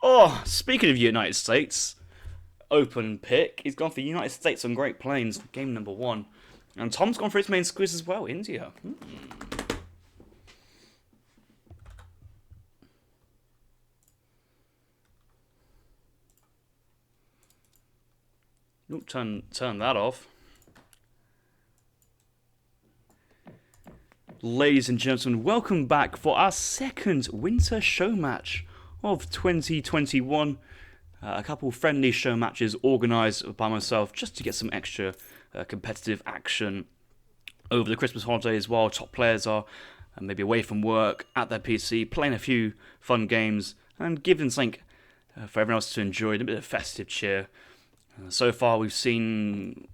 Oh, speaking of United States, open pick. He's gone for United States on Great Plains, game number 1. And Tom's gone for his main squeeze as well, India. Ooh, turn that off. Ladies and gentlemen, welcome back for our second winter show match of 2021. A couple friendly show matches organised by myself just to get some extra competitive action over the Christmas holidays while top players are maybe away from work, at their PC, playing a few fun games and giving something for everyone else to enjoy, a bit of festive cheer. So far we've seen...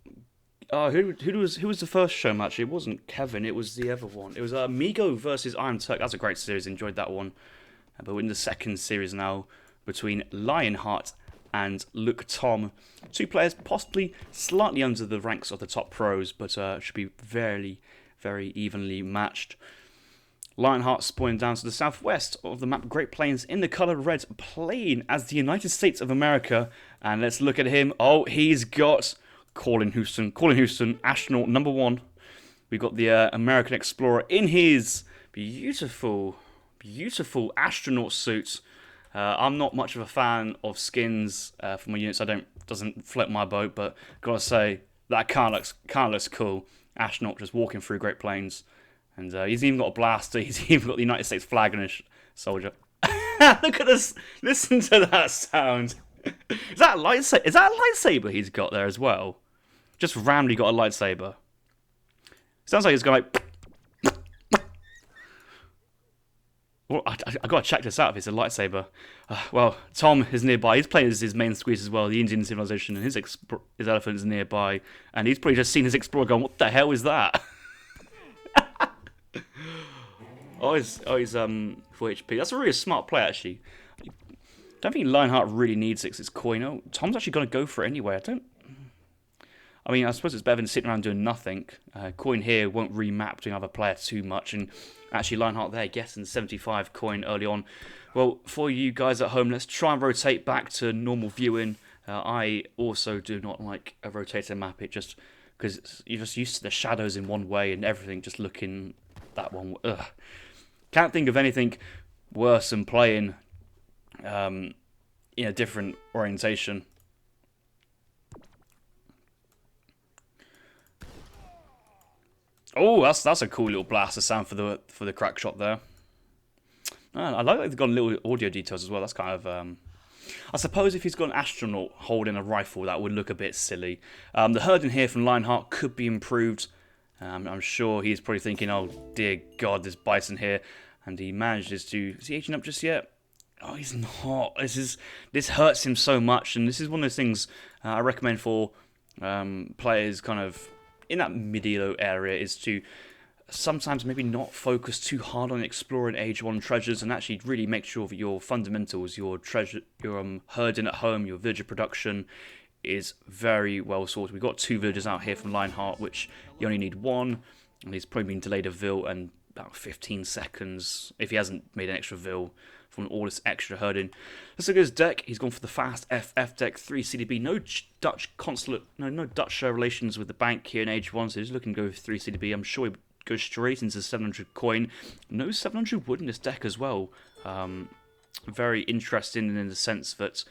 who was the first show match? It wasn't Kevin, it was the other one. It was Migo versus Iron Turk. That's a great series, enjoyed that one. But we're in the second series now between Lionheart and Luke Tom. Two players possibly slightly under the ranks of the top pros, but should be very, very evenly matched. Lionheart spawning down to the southwest of the map Great Plains in the colour red, playing as the United States of America. And let's look at him. Oh, he's got Colin Houston, astronaut number 1. We've got the American Explorer in his beautiful astronaut suit. I'm not much of a fan of skins for my units. Doesn't float my boat, but gotta say that kind of looks cool. Astronaut just walking through Great Plains, and he's even got a blaster. He's even got the United States flag on his soldier. Look at this! Listen to that sound. Is that a lightsaber? Is that a lightsaber he's got there as well? Just randomly got a lightsaber. Sounds like he's going like. Well, I gotta check this out if it's a lightsaber. Well, Tom is nearby. He's playing as his main squeeze as well, the Indian civilization, and his elephant is nearby. And he's probably just seen his explorer going, "What the hell is that?" he's 4 HP. That's a really smart play, actually. I don't think Lionheart really needs it 'cause it's coin. Oh, Tom's actually gonna go for it anyway. I suppose it's better than sitting around doing nothing. Coin here won't remap to another player too much, and actually Lionheart there getting 75 coin early on. Well, for you guys at home, let's try and rotate back to normal viewing. I also do not like a rotator map, it just because you're just used to the shadows in one way and everything just looking that one. Ugh. Can't think of anything worse than playing in a different orientation. Oh, that's a cool little blaster sound for the crack shot there. I like that they've got little audio details as well. That's kind of I suppose if he's got an astronaut holding a rifle, that would look a bit silly. The herding here from Lionheart could be improved. I'm sure he's probably thinking, "Oh dear God, there's bison here," and he manages to. Is he aging up just yet? Oh, he's not. This hurts him so much, and this is one of those things I recommend for players kind of in that mid-elo area, is to sometimes maybe not focus too hard on exploring Age 1 treasures and actually really make sure that your fundamentals, your treasure, your herding at home, your villager production is very well sorted. We've got 2 villagers out here from Lionheart, which you only need 1, and he's probably been delayed a vill and about 15 seconds if he hasn't made an extra vill from all this extra herding. Let's look at his deck. He's gone for the fast FF deck, 3 CDB, no Dutch consulate, no Dutch relations with the bank here in Age 1, so he's looking to go with 3 CDB. I'm sure he goes straight into 700 coin. No 700 wood in this deck as well. Very interesting in the sense that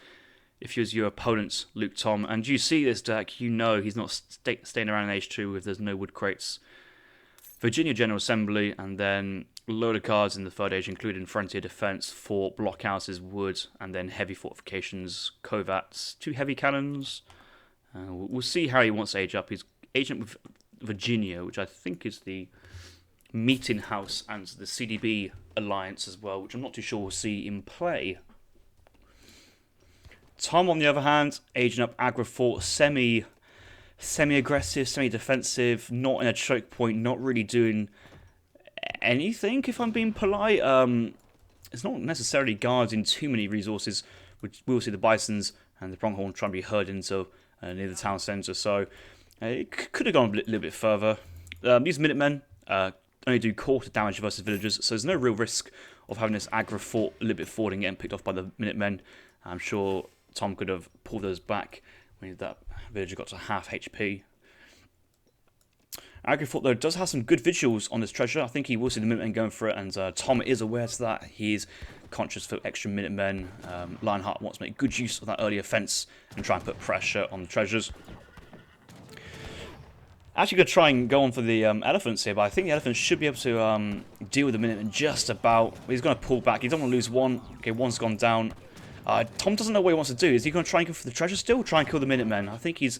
if you was your opponent's Luke Tom, and you see this deck, you know he's not staying around in Age 2 if there's no wood crates. Virginia General Assembly, and then a load of cards in the third age, including Frontier Defense, 4 blockhouses, wood, and then heavy fortifications, covats, 2 heavy cannons. We'll see how he wants to age up. He's aging up with Virginia, which I think is the meeting house, and the CDB alliance as well, which I'm not too sure we'll see in play. Tom, on the other hand, aging up Agra Fort, semi-aggressive, semi-defensive, not in a choke point, not really doing anything, if I'm being polite. It's not necessarily guarding too many resources, which we'll see the bisons and the pronghorn trying to be herded into near the town centre, so it could have gone a little bit further. These Minutemen only do quarter damage versus villagers, so there's no real risk of having this aggro fort a little bit forward and getting picked off by the Minutemen. I'm sure Tom could have pulled those back when that villager got to half HP. Aggro fort, though, does have some good visuals on this treasure. I think he will see the Minutemen going for it, and Tom is aware of that. He's conscious for extra Minutemen. Lionheart wants to make good use of that early offense and try and put pressure on the treasures. Actually going to try and go on for the elephants here, but I think the elephants should be able to deal with the Minutemen just about. He's going to pull back. He doesn't want to lose one. Okay, one's gone down. Tom doesn't know what he wants to do. Is he going to try and go for the treasure still? Try and kill the Minutemen? I think he's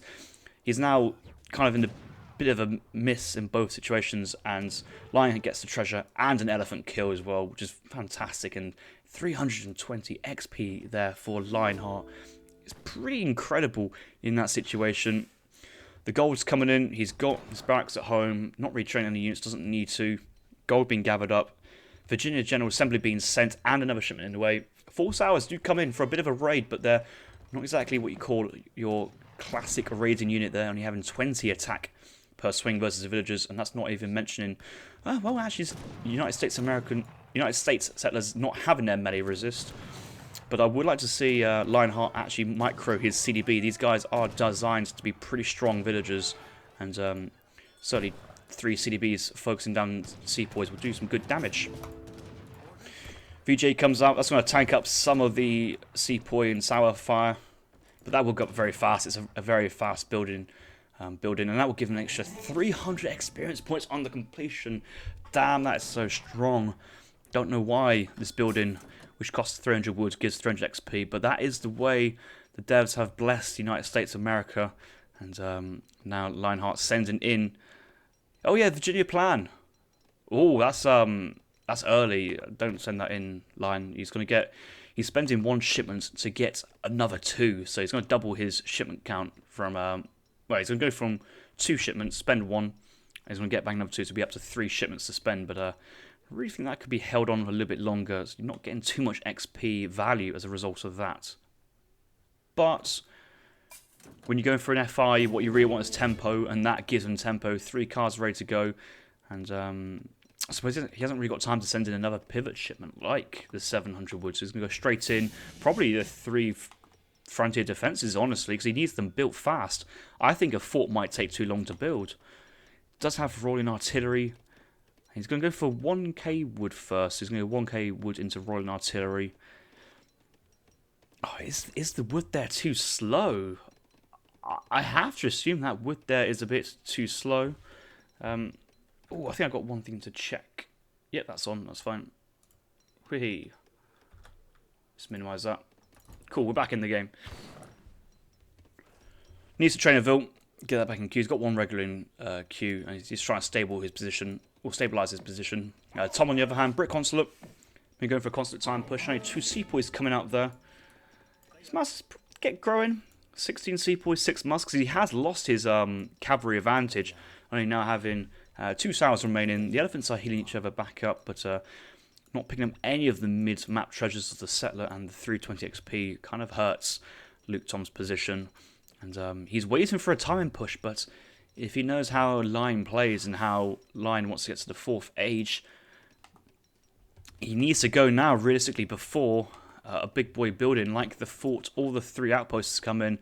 now kind of in a bit of a miss in both situations, and Lionheart gets the treasure and an elephant kill as well, which is fantastic, and 320 XP there for Lionheart. It's pretty incredible in that situation. The gold's coming in, he's got his barracks at home, not retraining any units, doesn't need to. Gold being gathered up, Virginia General Assembly being sent, and another shipment in the way. Force hours do come in for a bit of a raid, but they're not exactly what you call your classic raiding unit. They're only having 20 attack per swing versus the villagers, and that's not even mentioning, well, actually, United States settlers not having their melee resist. But I would like to see Lionheart actually micro his CDB. These guys are designed to be pretty strong villagers, and certainly 3 CDBs focusing down sepoys will do some good damage. VJ comes out. That's going to tank up some of the sepoy and sour fire, but that will go up very fast. It's a very fast building, and that will give him an extra 300 experience points on the completion. Damn, that is so strong. Don't know why this building, which costs 300 wood, gives 300 XP, but that is the way the devs have blessed the United States of America, and now Lionheart sending in. Oh yeah, Virginia plan. Oh, that's early. Don't send that in, Lion. He's spending 1 shipment to get another 2, so he's going to double his shipment count from. Well, he's going to go from 2 shipments, spend 1, and he's going to get back another 2, so be up to 3 shipments to spend. But I really think that could be held on a little bit longer, so you're not getting too much XP value as a result of that. But when you're going for an FI, what you really want is tempo, and that gives him tempo. 3 cars ready to go, and I suppose he hasn't really got time to send in another pivot shipment like the 700 wood, so he's going to go straight in. Probably the 3 frontier defenses, honestly, because he needs them built fast. I think a fort might take too long to build. Does have rolling artillery. He's going to go for 1k wood first. He's going to go 1k wood into rolling artillery. Oh, is the wood there too slow? I have to assume that wood there is a bit too slow. Oh, I think I've got one thing to check. Yep, that's on. That's fine. Whee. Let's minimise that. Cool, we're back in the game. Needs to train a Vilt. Get that back in queue. He's got 1 regular in queue, and he's trying to stabilise his position. Tom, on the other hand, Brit Consulate. Been going for a consulate time push. Only 2 sepoys coming out there. His masks get growing. 16 sepoys, 6 musks. He has lost his cavalry advantage, only now having 2 sours remaining. The elephants are healing each other back up, but not picking up any of the mid-map treasures of the settler, and the 320 XP kind of hurts Luke Tom's position. And he's waiting for a timing push, but if he knows how Lion plays and how Lion wants to get to the 4th age, he needs to go now, realistically, before a big boy building like the fort, all the 3 outposts come in.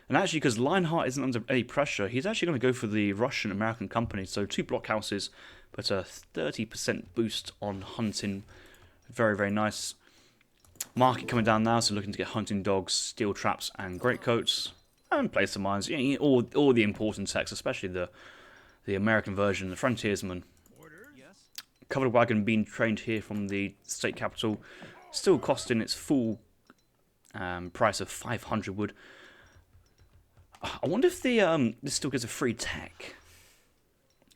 And actually, because Lionheart isn't under any pressure, he's actually going to go for the Russian-American company. So 2 blockhouses, but a 30% boost on hunting. Very, very nice. Market coming down now, so looking to get hunting dogs, steel traps, and greatcoats. And place some mines. You know, all the important techs, especially the American version, the Frontiersman. Covered wagon being trained here from the state capital. Still costing its full price of 500 wood. I wonder if this still gives a free tech.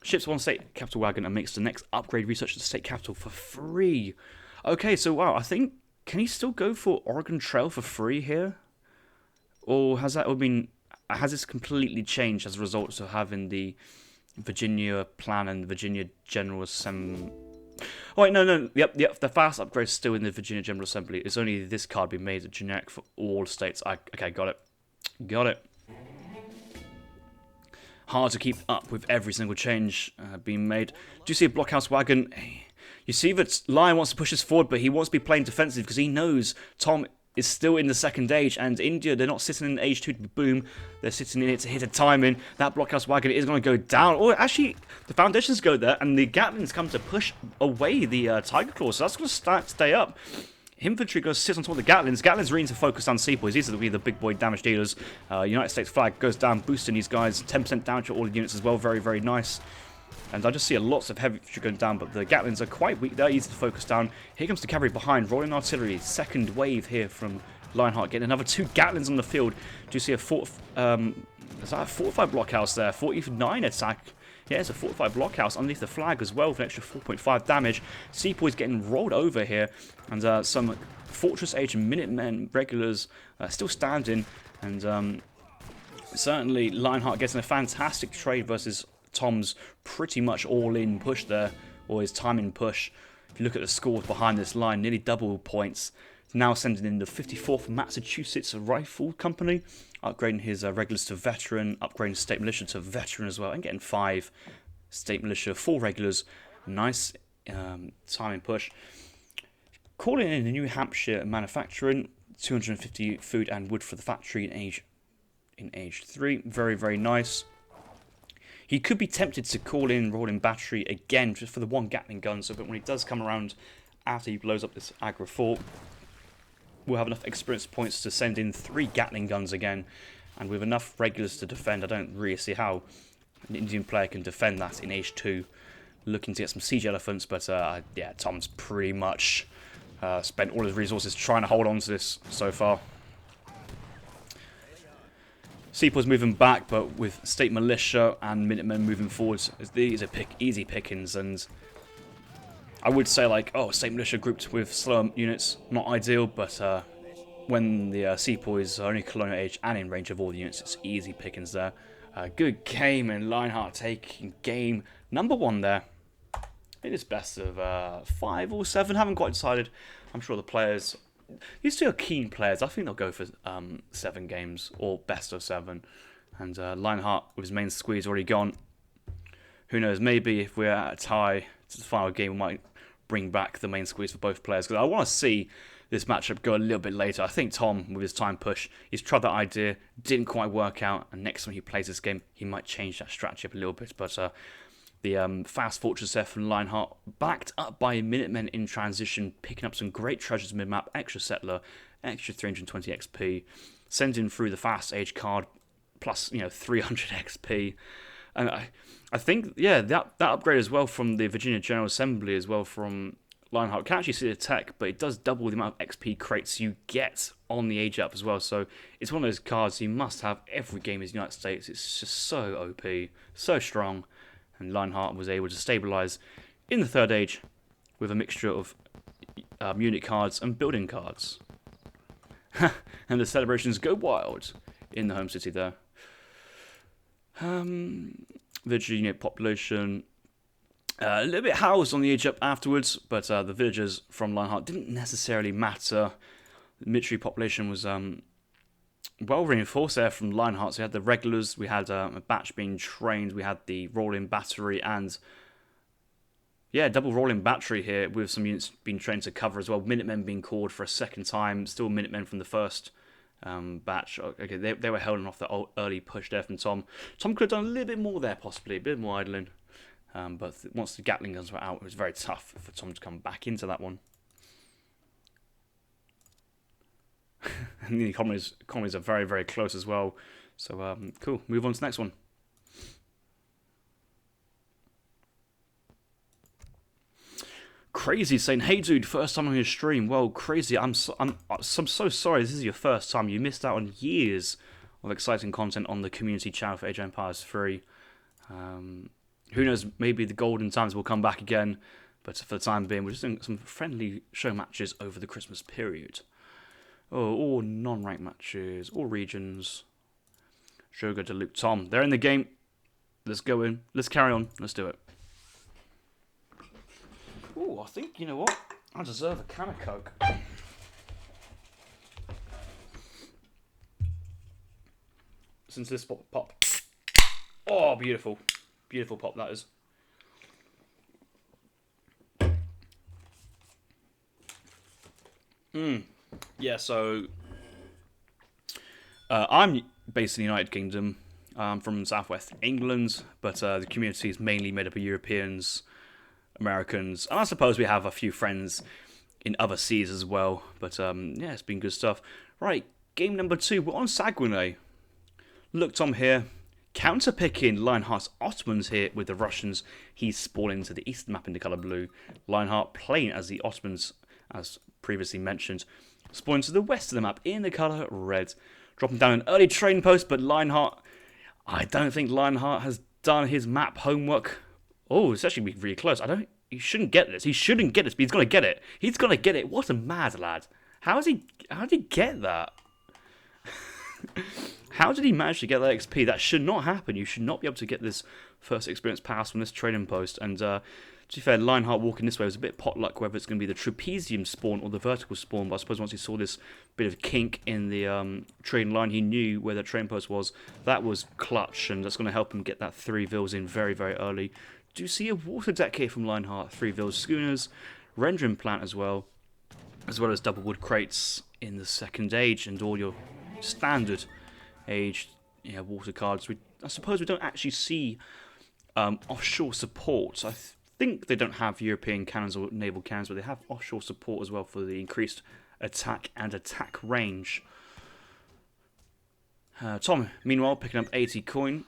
Ships 1 state capital wagon and makes the next upgrade research to the state capital for free. Okay, so wow, I think, can he still go for Oregon Trail for free here? Or has this completely changed as a result of having the Virginia plan and Virginia General Assembly? Oh wait, no, yep, the fast upgrade is still in the Virginia General Assembly. It's only this card being made generic for all states. Okay, got it. Hard to keep up with every single change being made. Do you see a blockhouse wagon? You see that Lion wants to push us forward, but he wants to be playing defensive because he knows Tom is still in the second age, and India, they're not sitting in age 2 to boom, they're sitting in it to hit a timing. That blockhouse wagon is going to go down. Or actually, the foundations go there, and the Gatlings come to push away the Tiger Claw, so that's going to stay up. Infantry goes sit on top of the Gatlings. Gatlings really need to focus on Sepoys. These are the big boy damage dealers. United States flag goes down, boosting these guys. 10% damage to all the units as well. Very, very nice. And I just see lots of heavy infantry going down, but the Gatlings are quite weak. They're easy to focus down. Here comes the cavalry behind, rolling artillery. Second wave here from Lionheart, getting another 2 Gatlings on the field. Do you see a is that a fortified blockhouse there? 49 attack. Yeah, it's a fortified blockhouse underneath the flag as well for an extra 4.5 damage. Sepoys getting rolled over here, and some Fortress Age Minutemen regulars still standing, and certainly Lionheart getting a fantastic trade versus Tom's pretty much all-in push there, or his timing push. If you look at the scores behind this line, nearly double points. Now sending in the 54th Massachusetts Rifle Company, upgrading his regulars to veteran, upgrading state militia to veteran as well, and getting 5 state militia, 4 regulars. Nice timing push. Calling in the New Hampshire manufacturing, 250 food and wood for the factory in age 3. Very, very nice. He could be tempted to call in rolling battery again just for the 1 Gatling gun, so that when he does come around after he blows up this aggro fort, we'll have enough experience points to send in 3 Gatling guns again, and with enough regulars to defend, I don't really see how an Indian player can defend that in age 2. Looking to get some siege elephants, but yeah, Tom's pretty much spent all his resources trying to hold on to this so far. Sepoys moving back, but with state militia and Minutemen moving forwards, these are easy pickings, and I would say, like, oh, state militia grouped with slower units, not ideal, but when the Sepoys are only colonial age and in range of all the units, it's easy pickings there. Good game, and Lionheart taking game number 1 there. It is best of 5 or 7, haven't quite decided. I'm sure the players, these 2 are keen players. I think they'll go for 7 games, or best of 7. And Lionheart, with his main squeeze already gone, who knows, maybe if we're at a tie to the final game, we might bring back the main squeeze for both players, because I want to see this matchup go a little bit later. I think Tom, with his time push, he's tried that idea, didn't quite work out, and next time he plays this game, he might change that strategy up a little bit. But the fast fortress there from Lionheart, backed up by Minutemen in transition, picking up some great treasures mid-map, extra settler, extra 320 XP, sending through the fast age card, plus 300 XP. And I think, yeah, that upgrade as well from the Virginia General Assembly as well from Lionheart. Can't actually see the tech, but it does double the amount of XP crates you get on the age up as well. So it's one of those cards you must have every game as United States. It's just so OP, so strong. And Lionheart was able to stabilize in the 3rd age with a mixture of unit cards and building cards. And the celebrations go wild in the home city there. Virginia population a little bit housed on the age up afterwards, but the villagers from Lionheart didn't necessarily matter. The military population was well reinforced there from Lionheart. So we had the regulars, we had a batch being trained, we had the rolling battery, and yeah, double rolling battery here with some units being trained to cover as well. Minutemen being called for a 2nd time, still Minutemen from the first batch. Okay, they were holding off the early push there from Tom. Tom could have done a little bit more there, possibly, a bit more idling. But once the Gatling guns were out, it was very tough for Tom to come back into that one. And the economies are very, very close as well. So, cool. Move on to the next one. Crazy saying, hey dude, first time on your stream. Well, Crazy, I'm so sorry. This is your first time. You missed out on years of exciting content on the community channel for Age of Empires 3. Who knows, maybe the golden times will come back again. But for the time being, we're just doing some friendly show matches over the Christmas period. Oh, or non-ranked matches, or regions. Sugar to Luke Tom. They're in the game. Let's go in. Let's carry on. Let's do it. Oh, I think, you know what? I deserve a can of Coke. Since this pop. Oh, beautiful. Beautiful pop, that is. Yeah, so I'm based in the United Kingdom. I'm from Southwest England, but the community is mainly made up of Europeans, Americans, and I suppose we have a few friends in other seas as well. But yeah, it's been good stuff. Right, game number 2. We're on Saguenay. Look, Tom here. Counter-picking Lionheart's Ottomans here with the Russians. He's spawning to the eastern map in the colour blue. Lionheart playing as the Ottomans, as previously mentioned. Spawning to the west of the map in the colour red. Dropping down an early train post, but Lionheart... I don't think Lionheart has done his map homework. Oh, it's actually really close. He shouldn't get this. He shouldn't get this, but he's going to get it. He's going to get it. What a mad lad. How did he get that? How did he manage to get that XP? That should not happen. You should not be able to get this first experience pass from this trading post. And to be fair, Lionheart walking this way was a bit potluck, whether it's going to be the trapezium spawn or the vertical spawn. But I suppose once he saw this bit of kink in the trading line, he knew where the trading post was. That was clutch, and that's going to help him get that 3 vills in very, very early. Do you see a water deck here from Lionheart? 3 vills schooners, rendering plant as well as double wood crates in the second age, and all your standard age water cards. I suppose we don't actually see offshore support. I think they don't have European cannons or naval cannons, but they have offshore support as well for the increased attack and attack range. Tom, meanwhile, picking up 80 coin.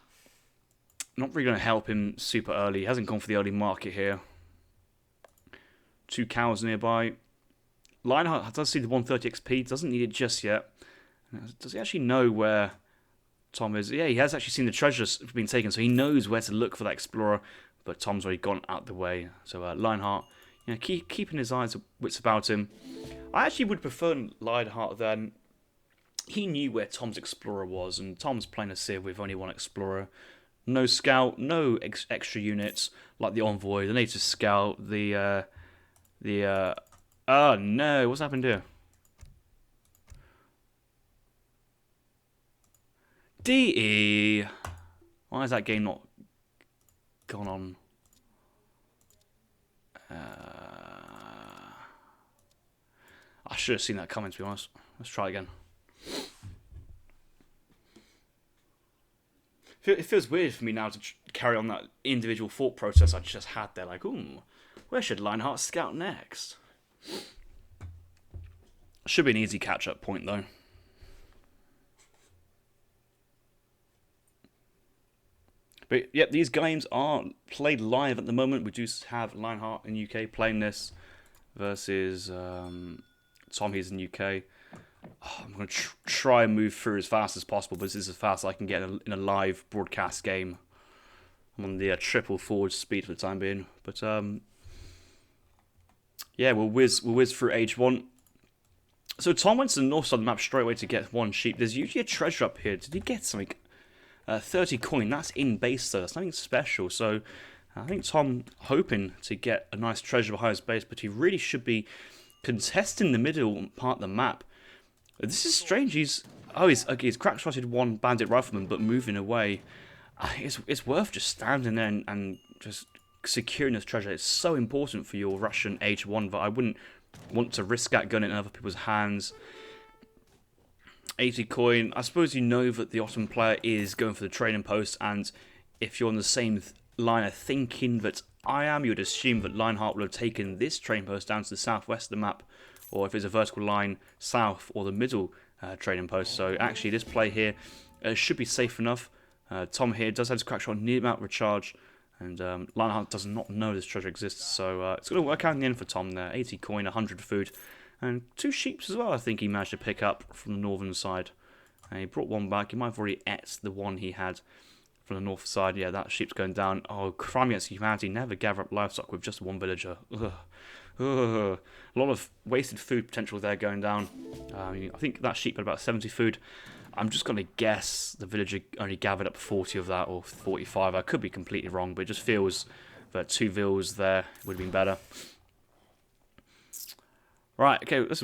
Not really going to help him super early. He hasn't gone for the early market here. 2 cows nearby. Lionheart does see the 130 XP. Doesn't need it just yet. Does he actually know where Tom is? Yeah, he has actually seen the treasures being taken, so he knows where to look for that explorer. But Tom's already gone out the way. So Lionheart, keeping his wits about him. I actually would prefer Lionheart then. He knew where Tom's explorer was, and Tom's playing a Civ with only 1 explorer. No scout, no extra units like the envoy. They need to scout oh no, what's happened here? DE. Why is that game not gone on? I should have seen that coming, to be honest. Let's try again. It feels weird for me now to carry on that individual thought process I just had there. Like, ooh, where should Lionheart scout next? Should be an easy catch-up point, though. But, yep, these games are played live at the moment. We do have Lionheart in UK playing this versus Tom. He's in UK. Oh, I'm going to try and move through as fast as possible, but this is as fast as I can get in a live broadcast game. I'm on the triple forward speed for the time being. But, yeah, we'll whiz through age 1. So Tom went to the north side of the map straight away to get 1 sheep. There's usually a treasure up here. Did he get something? 30 coin. That's in base, though. That's nothing special. So I think Tom hoping to get a nice treasure behind his base, but he really should be contesting the middle part of the map. This is strange. He's crack-shotted 1 bandit rifleman, but moving away. It's worth just standing there and just securing this treasure. It's so important for your Russian H1, but I wouldn't want to risk that gun in other people's hands. 80 coin. I suppose you know that the Ottoman player is going for the trading post, and if you're on the same line of thinking that I am, you would assume that Lionheart will have taken this trading post down to the southwest of the map, or if it's a vertical line, south or the middle trading post. So actually this play here should be safe enough. Tom here does have his crack shot near mount recharge, and Lionheart does not know this treasure exists, so it's going to work out in the end for Tom there. 80 coin, 100 food, and 2 sheep as well I think he managed to pick up from the northern side. He brought 1 back. He might have already ate the one he had from the north side. Yeah, that sheep's going down. Oh, crime against humanity. Never gather up livestock with just 1 villager. Ugh. Ugh. A lot of wasted food potential there going down. I think that sheep had about 70 food. I'm just going to guess the villager only gathered up 40 of that, or 45. I could be completely wrong, but it just feels that 2 vills there would have been better. Right, okay, this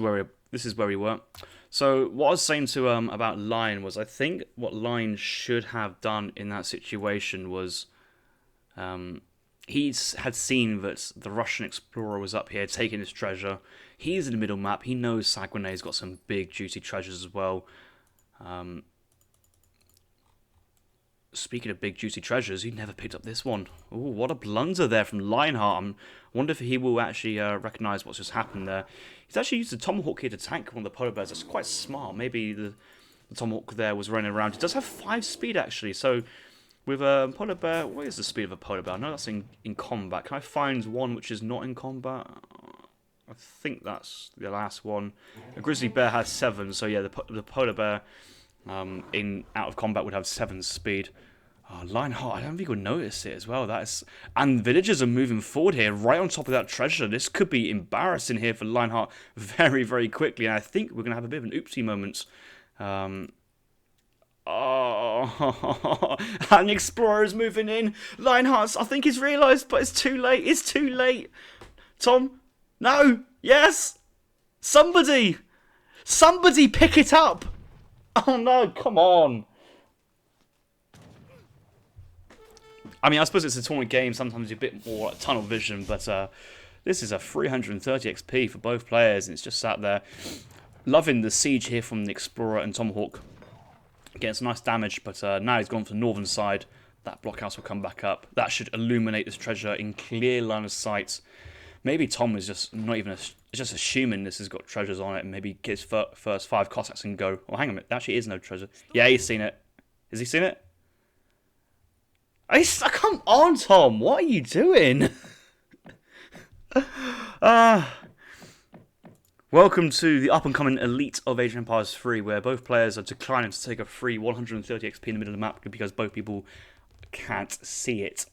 is where we were. So what I was saying to about Lion was, I think what Lion should have done in that situation was He's had seen that the Russian explorer was up here taking his treasure. He's in the middle map. He knows Saguenay's got some big juicy treasures as well. Speaking of big juicy treasures, he never picked up this one. Ooh, what a blunder there from Lionheart. I wonder if he will actually recognise what's just happened there. He's actually used the Tomahawk here to tank one of the polar bears. That's quite smart. Maybe the Tomahawk there was running around. He does have 5 speed actually, so with a polar bear, what is the speed of a polar bear? I know that's in combat. Can I find one which is not in combat? I think that's the last one. A grizzly bear has 7, so yeah, the polar bear in out of combat would have 7 speed. Oh, Lionheart, I don't think you'll notice it as well. And villagers are moving forward here, right on top of that treasure. This could be embarrassing here for Lionheart very, very quickly. And I think we're going to have a bit of an oopsie moment. Oh, and the explorer is moving in. Lionheart, I think he's realised, but it's too late. It's too late. Tom, no, yes, somebody pick it up. Oh no, come on. I mean, I suppose it's a tournament game. Sometimes you're a bit more tunnel vision, but this is a 330 XP for both players, and it's just sat there. Loving the siege here from the Explorer and Tomahawk. Getting some nice damage, but now he's gone for the northern side. That blockhouse will come back up. That should illuminate this treasure in clear line of sight. Maybe Tom is just not even just assuming this has got treasures on it, and maybe gets first 5 Cossacks and go. Oh, hang on a minute. There actually is no treasure. Yeah, he's seen it. Has he seen it? Come on, Tom. What are you doing? Welcome to the up-and-coming elite of Age of Empires 3, where both players are declining to take a free 130 XP in the middle of the map because both people can't see it.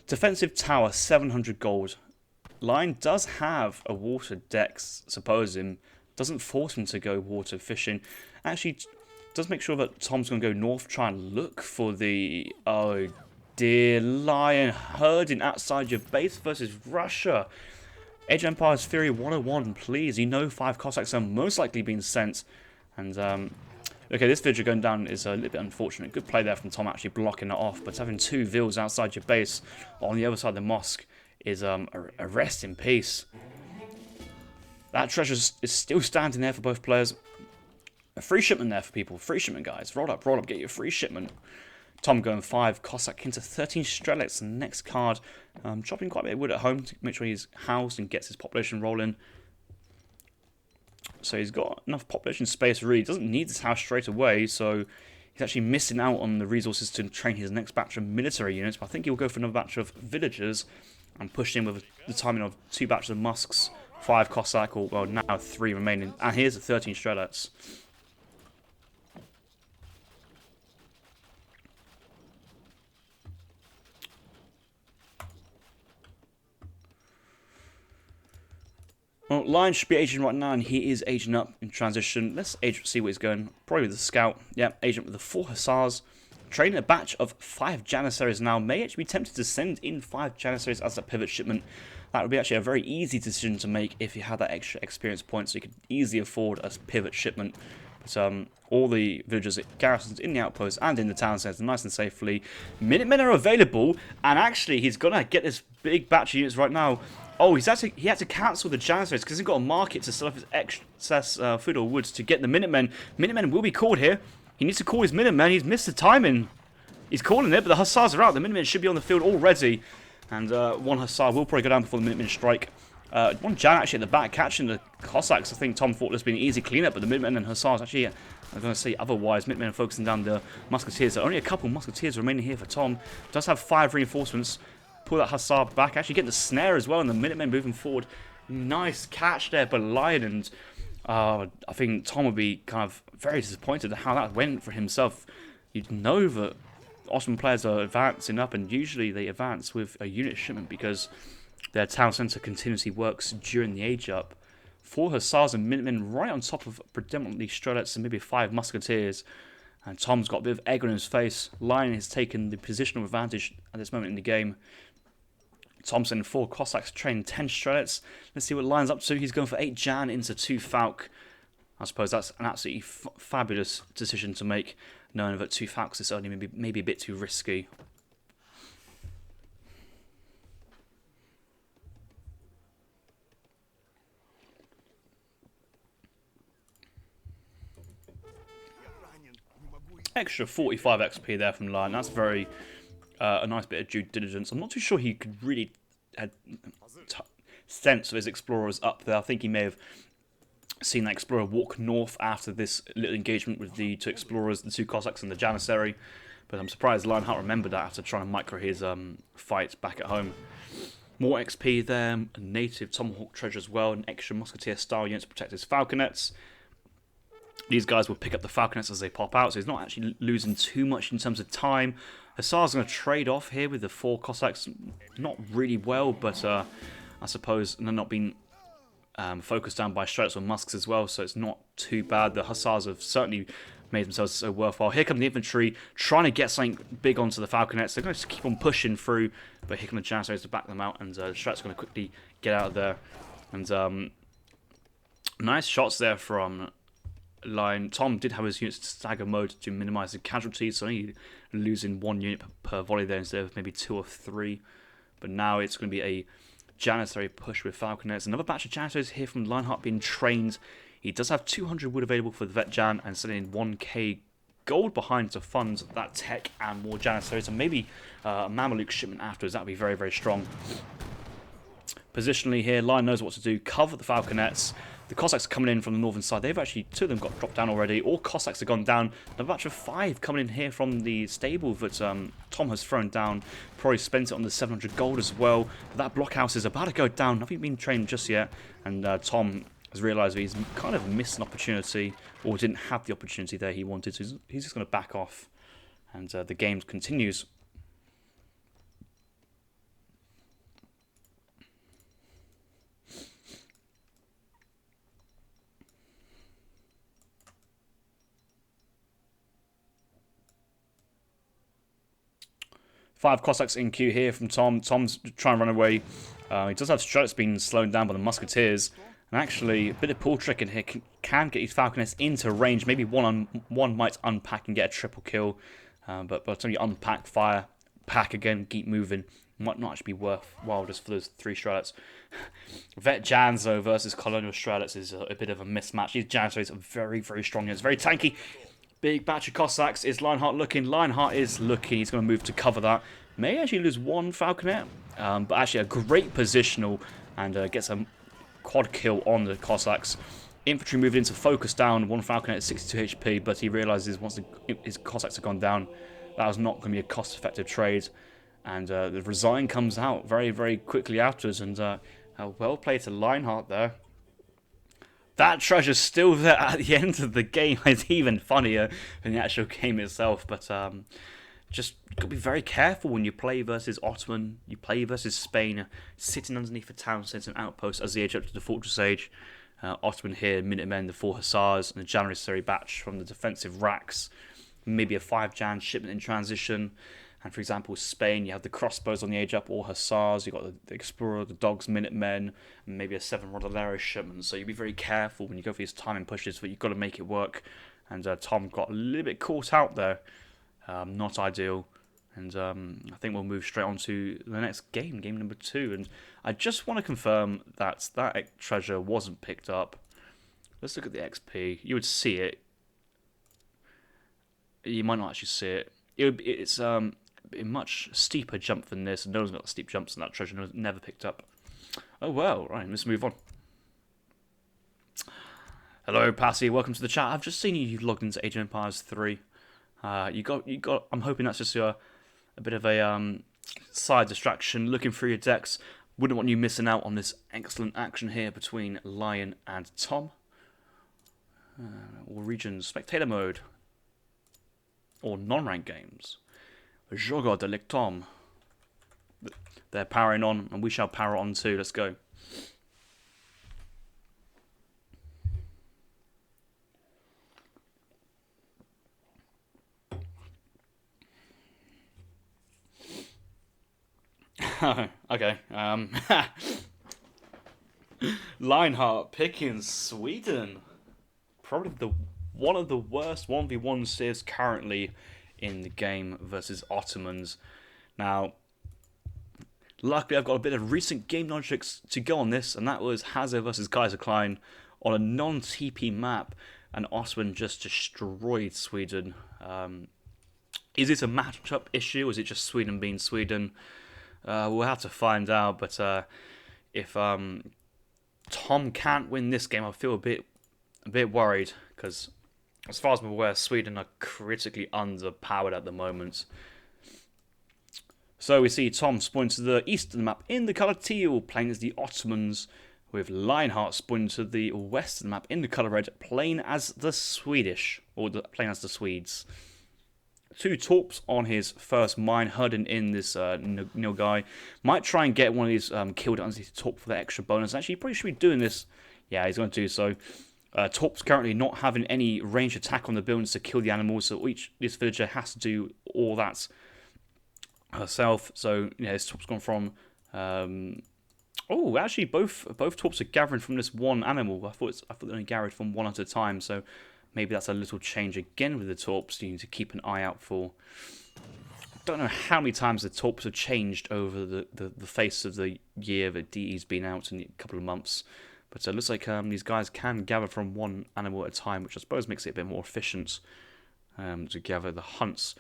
Defensive tower, 700 gold. Lion does have a water dex, suppose him. Doesn't force him to go water fishing. Actually, does make sure that Tom's going to go north, try and look for the... Oh dear, Lion herding outside your base versus Russia. Age of Empires Theory 101, please. You know 5 Cossacks are most likely being sent. And, okay, this villager going down is a little bit unfortunate. Good play there from Tom actually blocking it off. But having 2 vills outside your base on the other side of the mosque is a rest in peace. That treasure is still standing there for both players. A free shipment there for people. Free shipment, guys. Roll up, get your free shipment. Tom going 5 Cossack into 13 Strelets. Next card. Chopping quite a bit of wood at home to make sure he's housed and gets his population rolling. So he's got enough population space, really. Doesn't need this house straight away, so he's actually missing out on the resources to train his next batch of military units. But I think he'll go for another batch of villagers and push in with the timing of 2 batches of Musks, 5 Cossack, or well, now 3 remaining. And here's the 13 Strelets. Well, Lion should be aging right now, and he is aging up in transition. Let's see where he's going. Probably with the scout. Yep, agent with the 4 Hussars. Training a batch of 5 Janissaries now. May actually be tempted to send in 5 Janissaries as a pivot shipment. That would be actually a very easy decision to make if you had that extra experience point, so you could easily afford a pivot shipment. But all the villagers, garrisons in the outpost and in the town centre nice and safely. Minutemen are available, and actually he's going to get this big batch of units right now. Oh, he had to cancel the Janissaries because he's got a market to sell off his excess food or wood to get the Minutemen. Minutemen will be called here. He needs to call his Minutemen. He's missed the timing. He's calling it, but the Hussars are out. The Minutemen should be on the field already. And 1 Hussar will probably go down before the Minutemen strike. 1 Jan actually at the back catching the Cossacks. I think Tom thought this would be an easy cleanup, but the Minutemen and Hussars actually, I'm going to say otherwise. Minutemen are focusing down the Musketeers. There are only a couple Musketeers remaining here for Tom. Does have 5 reinforcements. Pull that Hussar back. Actually getting the snare as well, and the Minutemen moving forward. Nice catch there by Lion, and I think Tom would be kind of very disappointed at how that went for himself. You'd know that Ottoman players are advancing up, and usually they advance with a unit shipment because their town centre continuously works during the age up. 4 Hussars and Minutemen right on top of predominantly Strelets and maybe 5 Musketeers. And Tom's got a bit of egg on his face. Lion has taken the positional advantage at this moment in the game. Thompson 4 Cossacks train 10 Strelets. Let's see what Lion's up to. He's going for 8 Jan into 2 Falk. I suppose that's an absolutely fabulous decision to make, knowing that 2 Falks is only maybe a bit too risky. Extra 45 XP there from Lion. That's very a nice bit of due diligence. I'm not too sure he could really had sense of his explorers up there. I think he may have seen that explorer walk north after this little engagement with the two explorers, the two Cossacks and the Janissary. But I'm surprised Lionheart remembered that after trying to micro his fight back at home. More XP there, a native Tomahawk treasure as well, an extra musketeer style unit to protect his falconets. These guys will pick up the falconets as they pop out, so he's not actually losing too much in terms of time. Hussar's going to trade off here with the 4 Cossacks. Not really well, but I suppose they're not being focused down by strats or musks as well, so it's not too bad. The Hussars have certainly made themselves so worthwhile. Here come the infantry, trying to get something big onto the falconets. They're going to keep on pushing through, but here come the Janissaries to back them out, and the strats going to quickly get out of there. And nice shots there from Lion. Tom did have his units to stagger mode to minimise the casualties, so only losing 1 unit per volley there instead of maybe 2 or 3. But now it's going to be a Janissary push with falconets. Another batch of Janissaries here from Lionheart being trained. He does have 200 wood available for the Vet Jan and sending in 1k gold behind to fund that tech and more Janissaries, and maybe a Mameluke shipment afterwards. That would be very, very strong. Positionally here, Lion knows what to do. Cover the falconets. The Cossacks are coming in from the northern side. They've actually, 2 of them got dropped down already. All Cossacks have gone down. A batch of 5 coming in here from the stable that Tom has thrown down. Probably spent it on the 700 gold as well. But that blockhouse is about to go down. Nothing been trained just yet. And Tom has realised that he's kind of missed an opportunity, or didn't have the opportunity there he wanted. So he's just going to back off. And the game continues. Five Cossacks in queue here from Tom. Tom's trying to run away. He does have strats being slowed down by the musketeers. And actually, a bit of pull trick in here can get his falconets into range. Maybe one might unpack and get a triple kill. But by the time you unpack, fire, pack again, keep moving, might not actually be worthwhile just for those 3 Strelets. Vet Jans, though, versus Colonial Strelets is a bit of a mismatch. These Janissaries are very, very strong. It's very tanky. Big batch of Cossacks. Is Lionheart looking? Lionheart is looking. He's going to move to cover that. May actually lose 1 falconet, but actually a great positional, and gets a quad kill on the Cossacks. Infantry moving into focus down. 1 falconet at 62 HP, but he realizes once his Cossacks have gone down, that was not going to be a cost-effective trade. And the resign comes out very, very quickly afterwards, and well played to Lionheart there. That treasure's still there at the end of the game. It's even funnier than the actual game itself. But just got to be very careful when you play versus Ottoman. You play versus Spain, sitting underneath a town centre and outpost as they age up to the Fortress Age. Ottoman here, Minutemen, the 4 Hussars, and the Janissary batch from the defensive racks. Maybe a 5 Jan shipment in transition. And for example, Spain, you have the crossbows on the age up, or Hussars, you've got the Explorer, the Dogs, Minutemen, and maybe a 7 Rodolero shipment. So you'll be very careful when you go for these timing pushes, but you've got to make it work. And Tom got a little bit caught out there. Not ideal. And I think we'll move straight on to the next game, game number 2. And I just want to confirm that that treasure wasn't picked up. Let's look at the XP. You would see it. You might not actually see it. It's a much steeper jump than this. No one's got steep jumps in that treasure. No one's never picked up. Oh well, right, let's move on. Hello, Passy. Welcome to the chat. I've just seen you logged into Age of Empires 3. You got. I'm hoping that's just a bit of a side distraction. Looking through your decks. Wouldn't want you missing out on this excellent action here between Lion and Tom. Or regions, spectator mode. Or non-ranked games. Jogo de Lictom. They're powering on, and we shall power on too. Let's go. Okay. Lionheart picking Sweden. Probably one of the worst 1v1 civs currently in the game versus Ottomans. Now, luckily I've got a bit of recent game knowledge to go on this, and that was Hazard versus Kaiser Klein on a non-TP map. and Ottoman just destroyed Sweden. Is it a matchup issue? Or is it just Sweden being Sweden? We'll have to find out. But if Tom can't win this game, I feel a bit worried because, as far as I'm aware, Sweden are critically underpowered at the moment. So we see Tom spawn to the east of the map in the colour teal, playing as the Ottomans, with Lionheart spawning to the west of the map in the colour red, playing as the Swedish, or playing as the Swedes. 2 torps on his first mine, herding in this nil guy. Might try and get one of these killed underneath the torp for the extra bonus. Actually, he probably should be doing this. Yeah, he's going to do so. Torp's currently not having any range attack on the buildings to kill the animals, so this villager has to do all that herself. So yeah, his torp's gone from. Oh, actually, both torps are gathering from this one animal. I thought they only gathered from one at a time. So maybe that's a little change again with the torps. You need to keep an eye out for. I don't know how many times the torps have changed over the face of the year that DE's been out in a couple of months. But it looks like these guys can gather from one animal at a time, which I suppose makes it a bit more efficient to gather the hunts.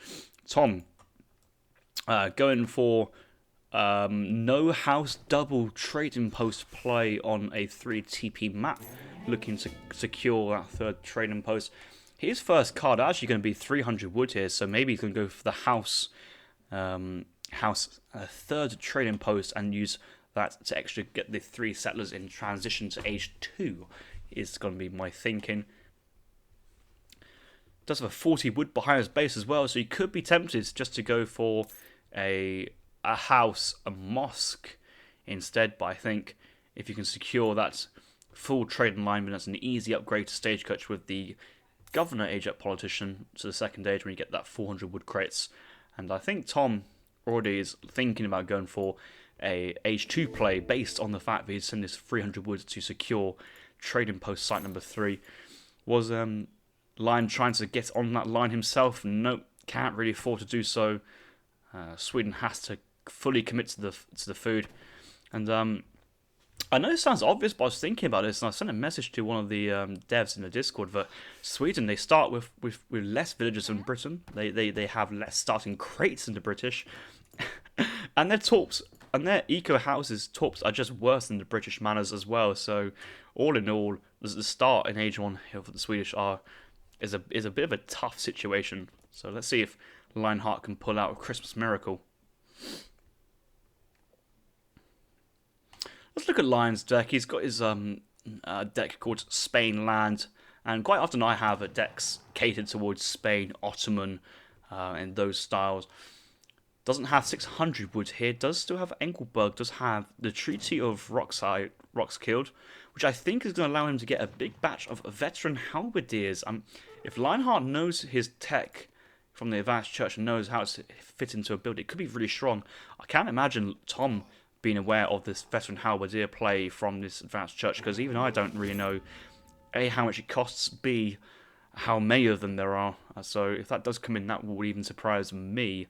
Tom going for no house double trading post play on a 3 TP map, looking to secure that 3rd trading post. His first card actually going to be 300 wood here, so maybe he's going to go for the house 3rd trading post and use that to extra get the 3 settlers in transition to age 2 is going to be my thinking. Does have a 40 wood behind his base as well, so he could be tempted just to go for a house, a mosque instead. But I think if you can secure that full trade alignment, that's an easy upgrade to stagecoach with the governor age up politician to the 2nd age when you get that 400 wood crates. And I think Tom already is thinking about going for a age 2 play based on the fact that he's sent this 300 wood to secure trading post site number 3. Was Lion trying to get on that line himself? Nope, can't really afford to do so. Sweden has to fully commit to the food. And I know it sounds obvious, but I was thinking about this, and I sent a message to one of the devs in the Discord that Sweden, they start with less villagers than Britain. They have less starting crates than the British. And their torps and their eco houses torps are just worse than the British manors as well. So all in all, the start in age 1 here for the Swedish is a bit of a tough situation. So let's see if Lionheart can pull out a Christmas miracle. Let's look at Lion's deck. He's got his deck called Spain Land, and quite often I have decks catered towards Spain, Ottoman, and those styles. Doesn't have 600 wood here. Does still have Engelberg. Does have the Treaty of Roskilde, which I think is going to allow him to get a big batch of veteran halberdiers. If Lionheart knows his tech from the Advanced Church and knows how to fit into a build, it could be really strong. I can't imagine Tom being aware of this veteran halberdier play from this Advanced Church, because even I don't really know A, how much it costs, B, how many of them there are. So if that does come in, that will even surprise me.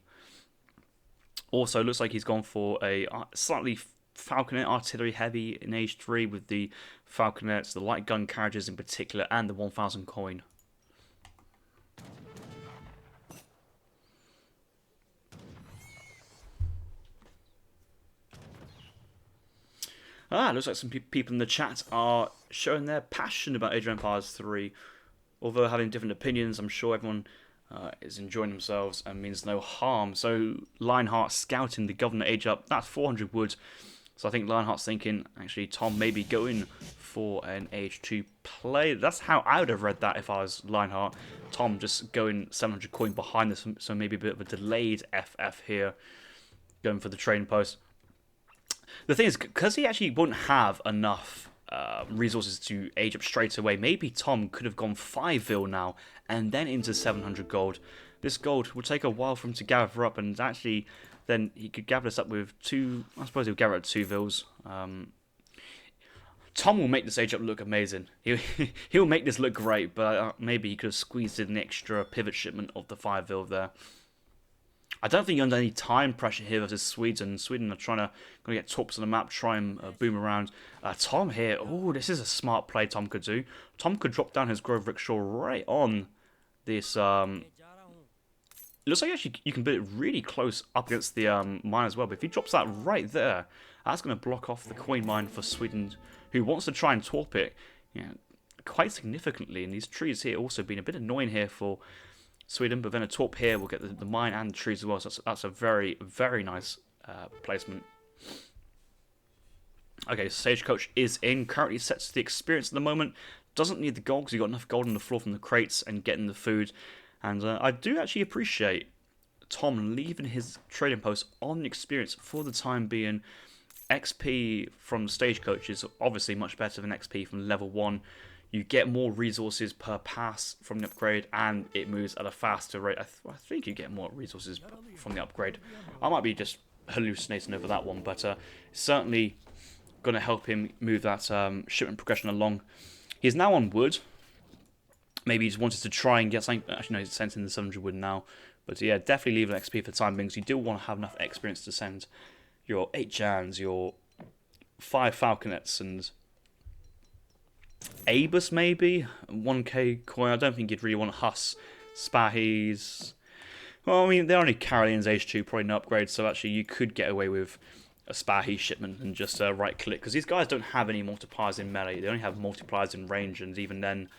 Also, looks like he's gone for a slightly falconet artillery heavy in age 3 with the falconets, the light gun carriages in particular, and the 1000 coin. Looks like some people in the chat are showing their passion about Age of Empires 3. Although having different opinions, I'm sure everyone is enjoying themselves and means no harm. So Lionheart scouting the governor age up. That's 400 wood. So I think Lionheart's thinking, actually, Tom may be going for an age 2 play. That's how I would have read that if I was Lionheart. Tom just going 700 coin behind this, so maybe a bit of a delayed FF here, going for the trading post. The thing is, because he actually won't have enough resources to age up straight away, maybe Tom could have gone 5 now and then into 700 gold. This gold will take a while for him to gather up, and actually then he could gather this up with 2, I suppose he'll gather up 2 vils. Tom will make this age up look amazing. He'll make this look great, but maybe he could have squeezed in an extra pivot shipment of the 5 vil there. I don't think you're under any time pressure here versus Sweden. Sweden are trying to get tops on the map, try and boom around. Tom here, oh, this is a smart play Tom could do. Tom could drop down his Grove Rickshaw right on this. It looks like actually you can build it really close up against the mine as well. But if he drops that right there, that's going to block off the coin mine for Sweden, who wants to try and torp it, quite significantly. And these trees here also being a bit annoying here for Sweden, but then a torp here will get the mine and the trees as well. So that's a very, very nice placement. Okay, Stagecoach is in. Currently sets the experience at the moment. Doesn't need the gold because you've got enough gold on the floor from the crates and getting the food. And I do actually appreciate Tom leaving his trading post on the experience for the time being. XP from Stagecoach is obviously much better than XP from level 1. You get more resources per pass from the upgrade, and it moves at a faster rate. I think you get more resources from the upgrade. I might be just hallucinating over that one, but certainly going to help him move that shipment progression along. He's now on wood. Maybe he just wanted to try and get something. Actually, no, he's sent in the 700 wood now. But yeah, definitely leave an XP for the time being. So you do want to have enough experience to send your 8 Jans, your 5 Falconets, and Abus maybe? 1k coin. I don't think you'd really want Huss, Spahis. Well, I mean, they're only Carolines Age 2, probably no upgrade. So actually, you could get away with a Spahi shipment and just right click. Because these guys don't have any multipliers in melee. They only have multipliers in range. And even then,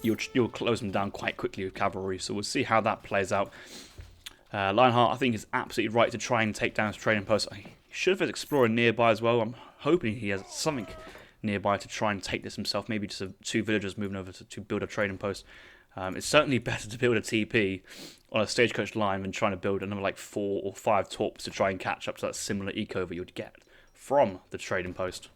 you'll close them down quite quickly with cavalry. So we'll see how that plays out. Lionheart, I think, is absolutely right to try and take down his trading post. He should have had Explorer nearby as well. I'm hoping he has something nearby to try and take this himself. Maybe just 2 villagers moving over to build a trading post. It's certainly better to build a TP on a Stagecoach line than trying to build another like 4 or 5 torps to try and catch up to that similar eco that you'd get from the trading post.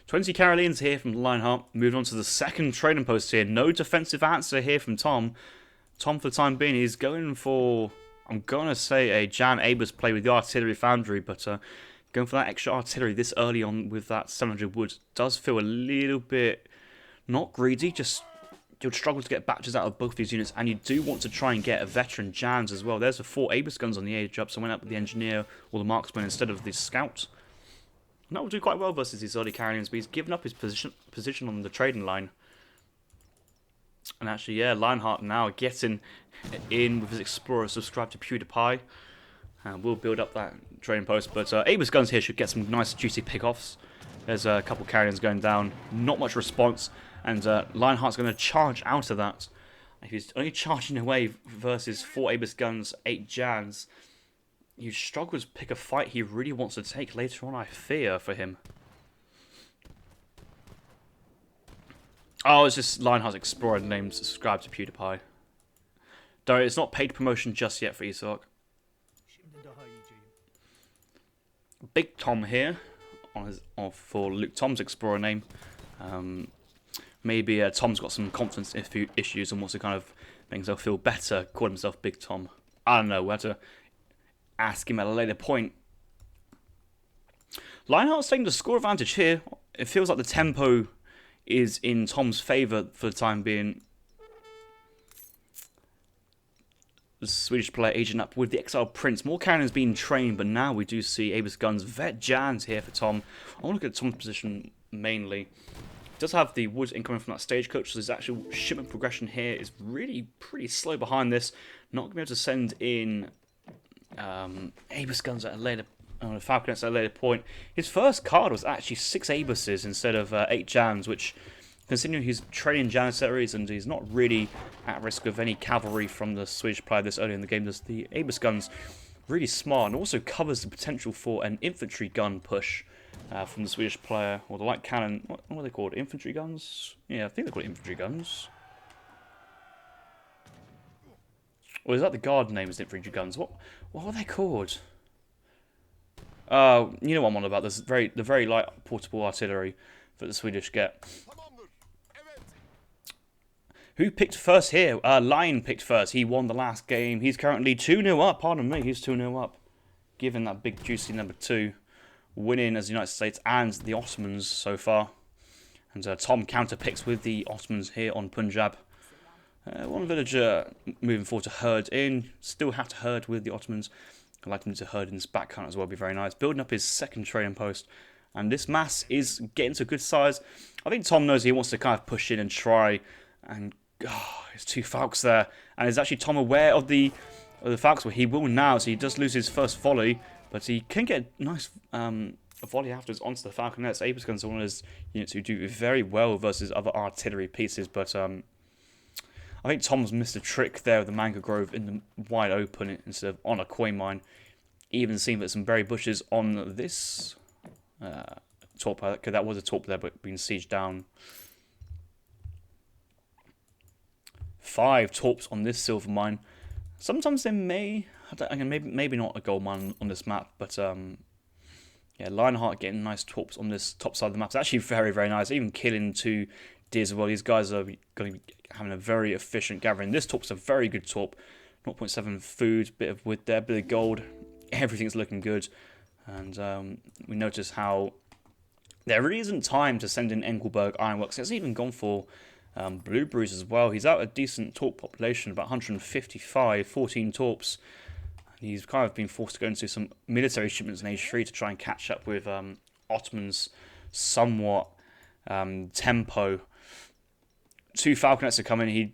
20 Carolines here from Lionheart. Moving on to the second trading post here. No defensive answer here from Tom. Tom, for the time being, he's going for, I'm going to say, a Jan Abus play with the Artillery Foundry, but going for that extra artillery this early on with that 700 wood does feel a little bit not greedy, just you'll struggle to get batches out of both these units, and you do want to try and get a veteran Jans as well. There's the 4 Abus guns on the age up, so I went up with the engineer or the marksman instead of the scout. And that will do quite well versus these early Carolines, but he's given up his position on the trading line. And actually, yeah, Lionheart now getting in with his Explorer subscribed to PewDiePie. And we'll build up that trading post. But Abus guns here should get some nice juicy pickoffs. There's a couple Carolines going down. Not much response. And Lionheart's going to charge out of that. If he's only charging away versus 4 Abus guns, 8 Jans, you struggle to pick a fight he really wants to take later on, I fear, for him. Oh, it's just Lionheart's Explorer name subscribed to PewDiePie. Though it's not paid promotion just yet for Isak. Big Tom here for Luke Tom's Explorer name. Maybe Tom's got some confidence issues and wants to kind of make himself feel better, call himself Big Tom. I don't know, we'll have to ask him at a later point. Lionheart's taking the score advantage here. It feels like the tempo is in Tom's favour for the time being. The Swedish player aging up with the Exiled Prince. More cannons being trained, but now we do see Abus guns. Vet Jans here for Tom. I want to look at Tom's position mainly. He does have the wood incoming from that Stagecoach, so his actual shipment progression here is really pretty slow behind this. Not going to be able to send in Abus guns at a later Falconets at a later point. His first card was actually 6 Abuses instead of 8 Jans, which, considering he's trading Janissaries and he's not really at risk of any cavalry from the Swedish player this early in the game, does the Abus guns really smart, and also covers the potential for an infantry gun push from the Swedish player, or the light cannon. What are they called? Infantry guns? Yeah, I think they're called infantry guns. Or is that the guard name is infantry guns? What are they called? You know what I'm on about. This the very light portable artillery that the Swedish get. Who picked first here? Lion picked first. He won the last game. He's currently 2-0 up. Pardon me, he's 2-0 up. Given that big juicy number 2. winning as the United States and the Ottomans so far. And Tom counter-picks with the Ottomans here on Punjab. One villager moving forward to herd in. Still have to herd with the Ottomans. I'd like him to herd in this back count as well, be very nice. Building up his second trading post. And this mass is getting to a good size. I think Tom knows he wants to kind of push in and try. And there's 2 Falcons there. And is actually Tom aware of the Falcons? Well, he will now, so he does lose his first volley. But he can get a nice volley afterwards onto the Falconets. Abrams guns are one of those units who do very well versus other artillery pieces. But I think Tom's missed a trick there with the mango grove in the wide open instead of on a coin mine. Even seeing that some berry bushes on this torp. That was a torp there, but being sieged down. 5 torps on this silver mine. Sometimes they may, maybe not a gold mine on this map, but yeah, Lionheart getting nice torps on this top side of the map. It's actually very, very nice. Even killing 2 deers as well. These guys are going to be having a very efficient gathering. This torp's a very good torp. 0.7 food, bit of wood there, bit of gold. Everything's looking good. And we notice how there really isn't time to send in Engelberg Ironworks. It's even gone for Blueberries as well. He's out a decent torp population, about 155, 14 torps. And he's kind of been forced to go into some military shipments in Age 3 to try and catch up with Ottomans' somewhat tempo. 2 Falconets are coming.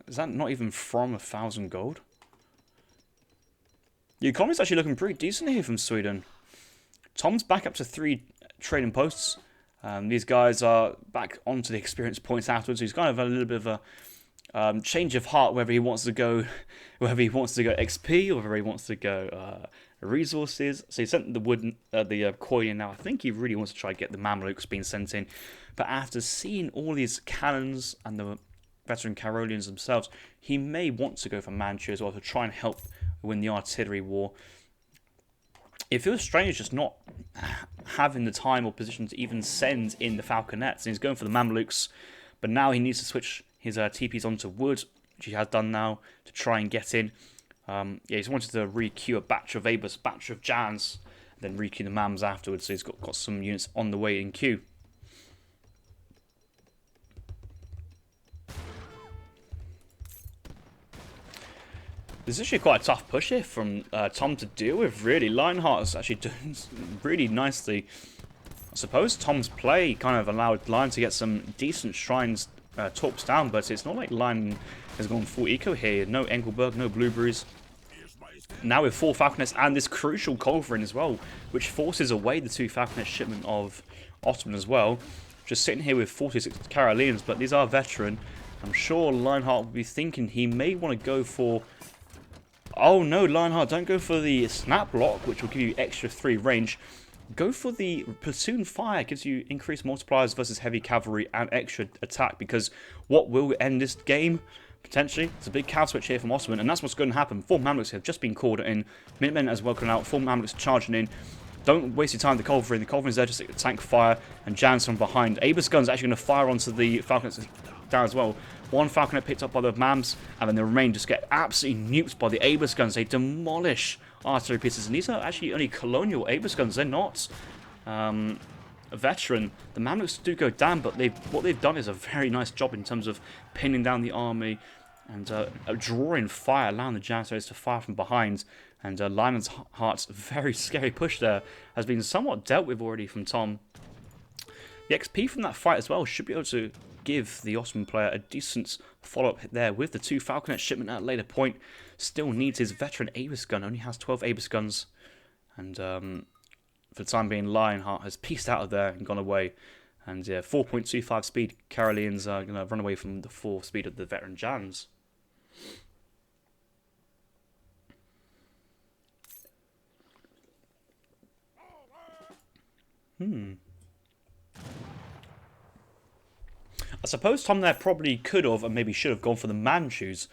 Is that not even from 1,000 gold? The economy's actually looking pretty decent here from Sweden. Tom's back up to 3 trading posts. These guys are back onto the experience points afterwards. He's kind of a little bit of a change of heart, whether he wants to go XP or whether he wants to go resources. So he sent the wood, the coin in now. I think he really wants to try and get the Mamluks being sent in. But after seeing all these cannons and the veteran Karolians themselves, he may want to go for Manchu as well to try and help win the artillery war. It feels strange just not having the time or position to even send in the Falconets. And he's going for the Mamluks, but now he needs to switch his TPs onto wood, which he has done now, to try and get in. Yeah, he's wanted to re-queue a batch of Abus, batch of Jans, and then re-queue the Mams afterwards, so he's got some units on the way in queue. This is actually quite a tough push here from Tom to deal with, really. Lionheart is actually doing really nicely. I suppose Tom's play kind of allowed Lion to get some decent shrines torps down, but it's not like Lion has gone full eco here. No Engelberg, no Blueberries. Now with 4 Falconets and this crucial culverin as well, which forces away the 2 Falconet shipment of Ottoman as well. Just sitting here with 46 Karolians, but these are veteran. I'm sure Lionheart will be thinking he may want to go for... Oh no, Lionheart, don't go for the snap lock, which will give you extra 3 range. Go for the platoon fire. It gives you increased multipliers versus heavy cavalry and extra attack, because what will end this game, potentially, it's a big cav switch here from Ottoman, and that's what's going to happen. 4 Mamluks have just been called in. Minutemen as well coming out. 4 Mamluks charging in. Don't waste your time with the Culverin. The Culverin's there just to tank fire, and Jan's from behind. Abus gun's actually going to fire onto the Falconets down as well. 1 Falconet picked up by the Mams, and then the remainder just get absolutely nuked by the Abus guns. They demolish artillery pieces, and these are actually only colonial Abus guns. They're not a veteran. The Mamluks do go down, but what they've done is a very nice job in terms of pinning down the army and drawing fire, allowing the Janissaries to fire from behind. And Lionheart's very scary push there has been somewhat dealt with already from Tom. The XP from that fight as well should be able to give the Ottoman player a decent follow-up there with the 2 Falconet shipment at a later point. Still needs his veteran Abus gun, only has 12 Abus guns. And for the time being, Lionheart has pieced out of there and gone away. And yeah, 4.25 speed Karolians are going to run away from the 4 speed of the veteran Jans. I suppose Tom there probably could have and maybe should have gone for the Manchus.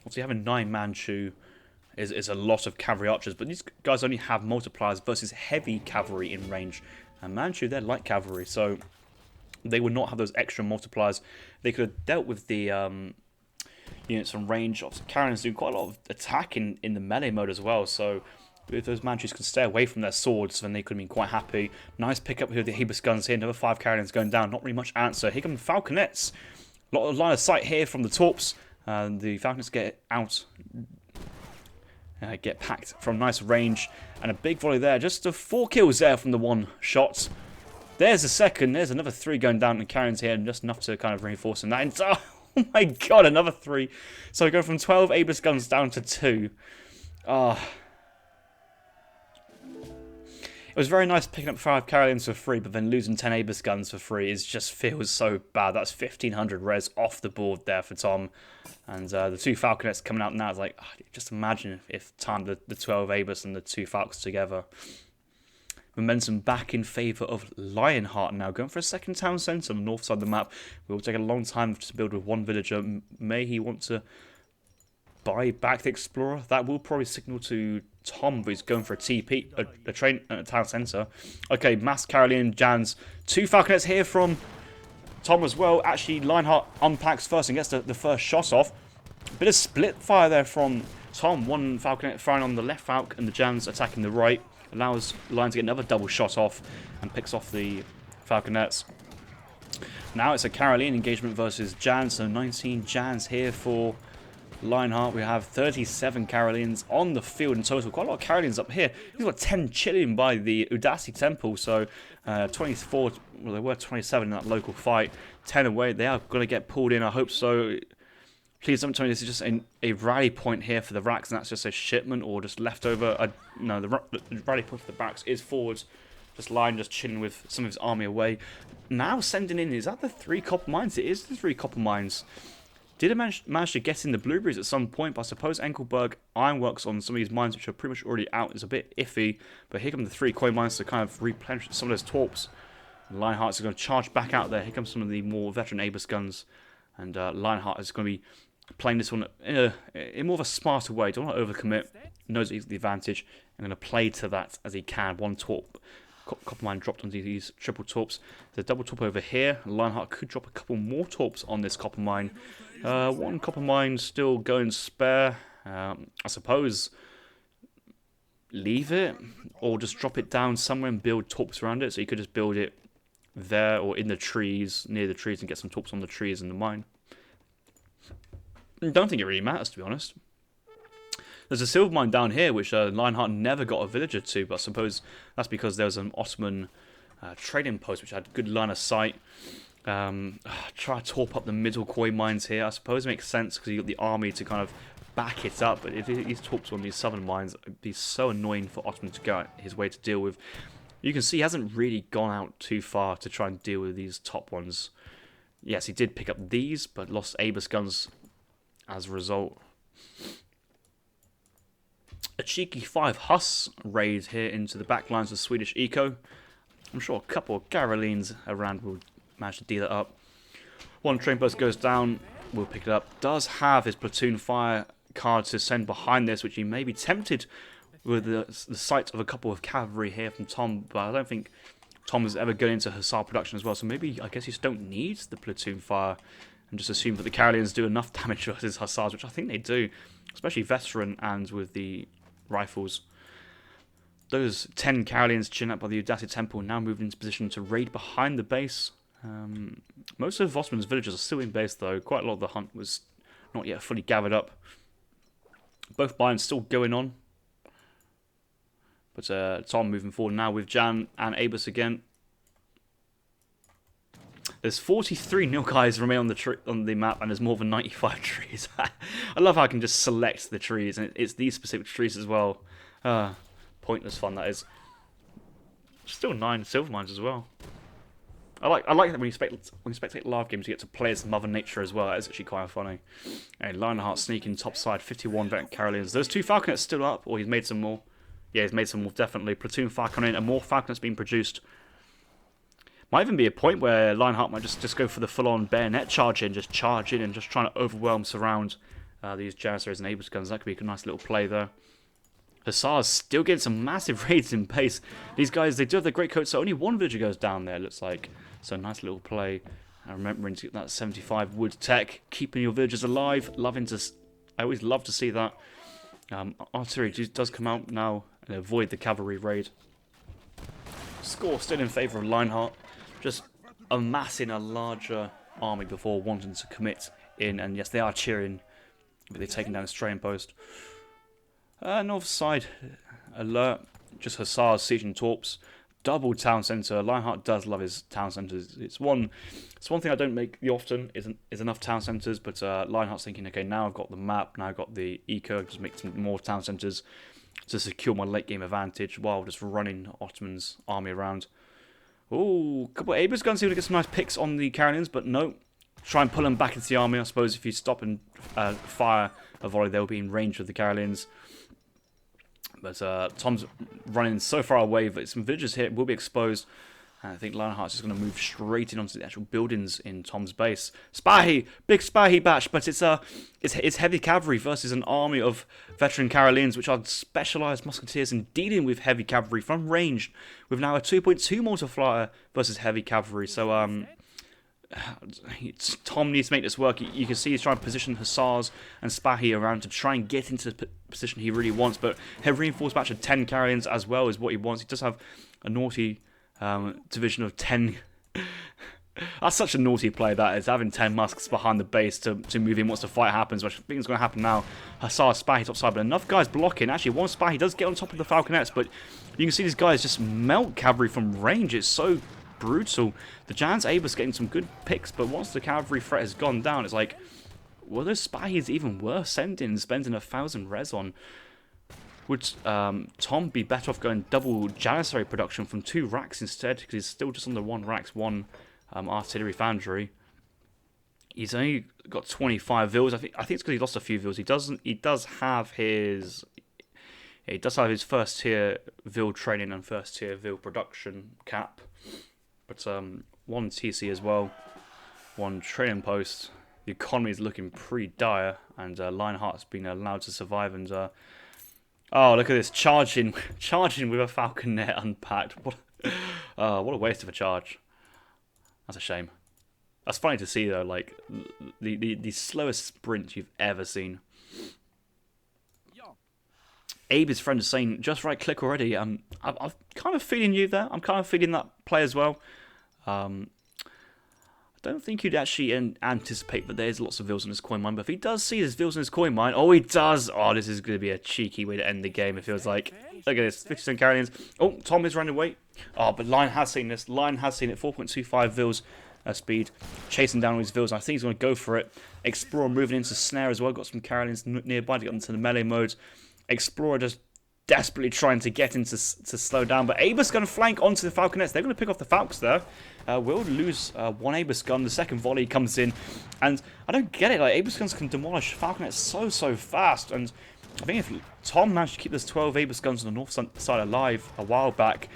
Obviously having 9 Manchu is a lot of cavalry archers, but these guys only have multipliers versus heavy cavalry in range. And Manchu, they're light cavalry, so they would not have those extra multipliers. They could have dealt with the units from range. Obviously, Karolians do quite a lot of attack in the melee mode as well, so if those Manchus could stay away from their swords, then they could have been quite happy. Nice pickup here with the Hebus guns here. Another 5 Carolians going down. Not really much answer. Here come the Falconets. A lot of line of sight here from the Torps. The Falconets get out. Get packed from nice range. And a big volley there. Just 4 kills there from the one shot. There's a second. There's another 3 going down in Carolians here. And just enough to kind of reinforce in that. Oh my god, another 3. So we go from 12 Abus guns down to 2. It was very nice picking up 5 Carolians for free, but then losing 10 Abus guns for free just feels so bad. That's 1,500 res off the board there for Tom. And the 2 Falconets coming out now is like, just imagine if timed the 12 Abus and the 2 Falcons together. Momentum back in favour of Lionheart now. Going for a second town centre on the north side of the map. It will take a long time to build with 1 villager. May he want to buy back the Explorer? That will probably signal to Tom, but he's going for a TP, a train at a town centre. Okay, mass Carolian Jans. 2 Falconets here from Tom as well. Actually, Lionheart unpacks first and gets the first shot off. Bit of split fire there from Tom. 1 Falconet firing on the left Falcon and the Jans attacking the right. Allows Lion to get another double shot off and picks off the Falconets. Now it's a Carolian engagement versus Jans, so 19 Jans here for Lionheart. We have 37 Carolians on the field in total. Quite a lot of Carolians up here. He's got 10 chilling by the Udasi Temple, so 24, well there were 27 in that local fight. 10 away, they are going to get pulled in, I hope so. Please don't tell me this is just a rally point here for the racks, and that's just a shipment or just leftover. No, the rally point for the racks is forwards. Just Lion just chilling with some of his army away. Now sending in, is that the 3 copper mines? It is the 3 copper mines. Did it manage to get in the blueberries at some point? But I suppose Enkelberg Ironworks on some of these mines, which are pretty much already out, is a bit iffy. But here come the 3 coin mines to kind of replenish some of those torps. Lionheart's going to charge back out there. Here comes some of the more veteran Abus guns. And Lionheart is going to be playing this one in more of a smarter way. Don't want to overcommit. Knows he's the advantage. I'm going to play to that as he can. 1 torp. Copper mine dropped onto these triple torps. There's a double torp over here. Lionheart could drop a couple more torps on this copper mine. 1 copper mine still going spare. I suppose leave it or just drop it down somewhere and build torps around it. So you could just build it there or in the trees, near the trees, and get some torps on the trees in the mine. I don't think it really matters, to be honest. There's a silver mine down here, which Lionheart never got a villager to, but I suppose that's because there was an Ottoman trading post which had good line of sight. Try to torp up the middle coin mines here. I suppose it makes sense because you got the army to kind of back it up, but if he's torps on these southern mines, it'd be so annoying for Ottoman to go out his way to deal with. You can see he hasn't really gone out too far to try and deal with these top ones. Yes, he did pick up these, but lost Abus guns as a result. A cheeky 5 Huss raid here into the back lines of Swedish Eco. I'm sure a couple of Carolines around will manage to deal it up. 1 train post goes down, we'll pick it up. Does have his platoon fire card to send behind this, which he may be tempted with the sight of a couple of cavalry here from Tom, but I don't think Tom is ever going into Hussar production as well, so maybe I guess you just don't need the platoon fire and just assume that the Carolians do enough damage versus Hussars, which I think they do, especially veteran and with the rifles. Those 10 Carolians chin up by the Udasi Temple now moved into position to raid behind the base. Most of Ottoman's villages are still in base though. Quite a lot of the hunt was not yet fully gathered up. Both binds still going on. But Tom moving forward now with Jan and Abus again. There's 43 Nilkais remain on the map, and there's more than 95 trees. I love how I can just select the trees, and it's these specific trees as well. Pointless fun that is. Still 9 silver mines as well. I like that when you spectate live games, you get to play as Mother Nature as well. It's actually quite funny. Hey, Lionheart sneaking top side, 51 veteran Carolians. Those 2 Falconets still up, or he's made some more. Yeah, he's made some more, definitely. Platoon fire coming in, and more Falconets being produced. Might even be a point where Lionheart might just go for the full-on bayonet charge in, just charge in and just trying to overwhelm, surround these Janissaries and Abus guns. That could be a nice little play there. Hussars still getting some massive raids in pace. These guys, they do have their great coats, so only 1 villager goes down there, looks like. So nice little play. Remembering to get that 75 wood tech, keeping your villagers alive. I always love to see that. Artillery does come out now and avoid the cavalry raid. Score still in favour of Lionheart, just amassing a larger army before wanting to commit in. And yes, they are cheering, but they're taking down a trading post. North side alert, just Hussars sieging Torps. Double town centre. Lionheart does love his town centres. It's one thing I don't make often is enough town centres. But Lionheart's thinking, okay, now I've got the map, now I've got the eco, just make some more town centres to secure my late game advantage while just running Ottomans army around. Oh, couple of Abers guns, see if we get some nice picks on the Carolinians, but no. Try and pull them back into the army. I suppose if you stop and fire a volley, they'll be in range of the Carolinians. But Tom's running so far away that some villagers here will be exposed. And I think Lionheart's just going to move straight in onto the actual buildings in Tom's base. Spahi! Big Spahi batch, but it's heavy cavalry versus an army of veteran Carolinians, which are specialised musketeers in dealing with heavy cavalry from range, with now a 2.2 multiplier versus heavy cavalry. So Tom needs to make this work. You can see he's trying to position Hussars and Spahi around to try and get into the position he really wants, but heavy reinforced batch of 10 Carolinians as well is what he wants. He does have a naughty division of 10. That's such a naughty play, that is, having 10 musks behind the base to move in once the fight happens, which I think is going to happen now. Hussar, Spahi topside, but enough guys blocking. Actually, one Spahi does get on top of the Falconets, but you can see these guys just melt cavalry from range. It's so brutal. The Jan's Abus getting some good picks, but once the cavalry threat has gone down, it's like, well, those Spahis even worth spending 1,000 res on. Would Tom be better off going double Janissary production from 2 racks instead? Because he's still just on the 1 racks, 1 artillery foundry. He's only got 25 vills. I think it's because he lost a few vills. He does have his first tier vill training and first tier vill production cap. But 1 TC as well, 1 trading post. The economy is looking pretty dire, and Lionheart's been allowed to survive. And oh, look at this, charging with a falconet unpacked. What a waste of a charge. That's a shame. That's funny to see though, like the slowest sprint you've ever seen. Abe, his friend, is saying, just right click already. I'm kind of feeling you there. I'm kind of feeling that play as well. I don't think you'd actually anticipate that there's lots of vills in his coin mine, but if he does see there's vills in his coin mine, oh, he does. Oh, this is going to be a cheeky way to end the game, it feels like. Look at this, 57 Carolinians. Oh, Tom is running away. Oh, but Lion has seen this. Lion has seen it, 4.25 vills speed, chasing down all his vills. I think he's going to go for it. Explorer moving into snare as well. Got some Carolinians nearby to get into the melee mode. Explorer just desperately trying to get into to slow down, but Abus going to flank onto the Falconets. They're going to pick off the Falcons there. We'll lose 1 Abus gun. The second volley comes in, and I don't get it. Like, Abus guns can demolish Falconets so fast, and I think if Tom managed to keep those 12 Abus guns on the north side alive a while back,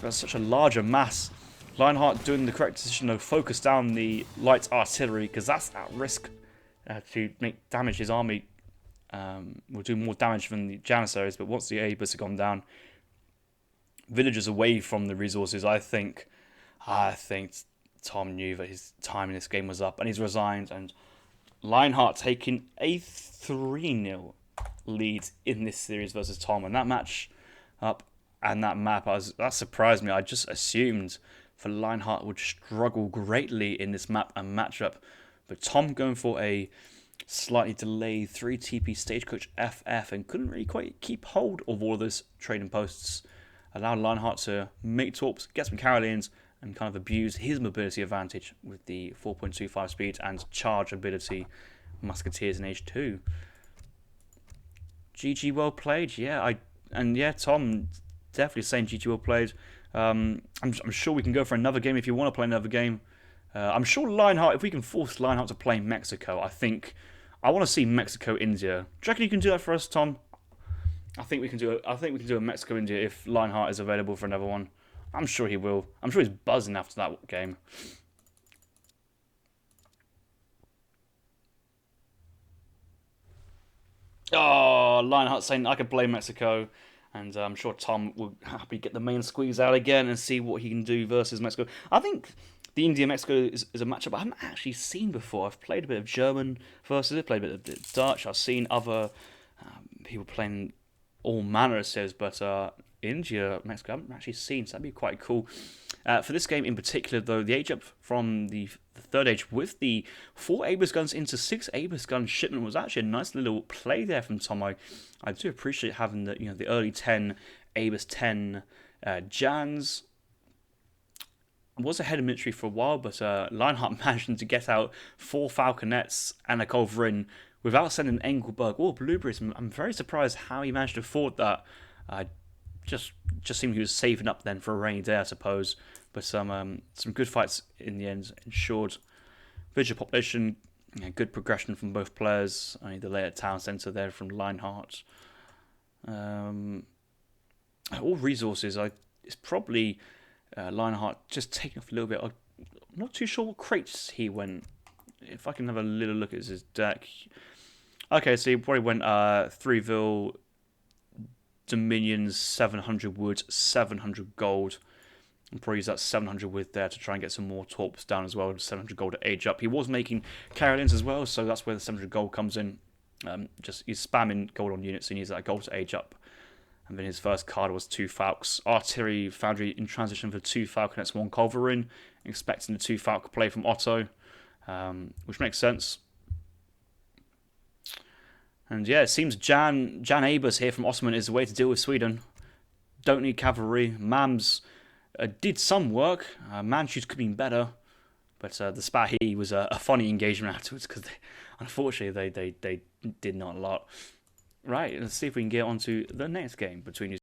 that's such a larger mass. Lionheart doing the correct decision to focus down the light artillery, because that's at risk to make damage. His army will do more damage than the Janissaries, but once the Abus have gone down, villagers away from the resources, I think Tom knew that his time in this game was up, and he's resigned, and Lionheart taking a 3-0 lead in this series versus Tom, and that match up and that map, that surprised me. I just assumed that Lionheart would struggle greatly in this map and matchup, but Tom going for a slightly delayed 3 TP Stagecoach FF and couldn't really quite keep hold of all of those trading posts. Allowed Lionheart to make torps, get some Carolinians, and kind of abuse his mobility advantage with the 4.25 speed and charge ability musketeers in age 2. GG, well played. Yeah, Tom definitely saying GG, well played. I'm sure we can go for another game if you want to play another game. I'm sure Lionheart, if we can force Lionheart to play Mexico, I want to see Mexico-India. Do you reckon you can do that for us, Tom? I think we can do a Mexico-India if Lionheart is available for another one. I'm sure he will. I'm sure he's buzzing after that game. Oh, Lionheart saying I can play Mexico. And I'm sure Tom will happily get the main squeeze out again and see what he can do versus Mexico. I think the India-Mexico is a matchup I haven't actually seen before. I've played a bit of German versus it, played a bit of Dutch. I've seen other people playing all manner of civs, but India, Mexico, I haven't actually seen, so that'd be quite cool. For this game in particular, though, the age up from the third age with the 4 Abus guns into 6 Abus gun shipment was actually a nice little play there from Tom. I do appreciate having the early 10 Abus 10 Jans. Was ahead of military for a while, but Lionheart managed to get out 4 Falconets and a Culverin without sending Engelberg or Blueberries. I'm very surprised how he managed to afford that. Just seemed he was saving up then for a rainy day, I suppose. But some good fights in the end ensured visual population, good progression from both players. The later town centre there from Lionheart. All resources, it's probably Lionheart just taking off a little bit. I'm not too sure what crates he went. If I can have a little look at his deck. Okay, so he probably went Threeville, Dominions, 700 wood, 700 gold. And probably use that 700 wood there to try and get some more torps down as well. 700 gold to age up. He was making Carolines as well, so that's where the 700 gold comes in. He's spamming gold on units, so he needs that gold to age up. And then his first card was 2 Falcons. Artillery Foundry in transition for 2 Falconets, 1 Culverin. Expecting the 2 Falcon play from Otto, which makes sense. And yeah, it seems Jan Abus here from Ottoman is the way to deal with Sweden. Don't need cavalry. Mams did some work. Manchus could have been better. But the Spahi was a funny engagement afterwards because unfortunately they did not a lot. Right, let's see if we can get on to the next game between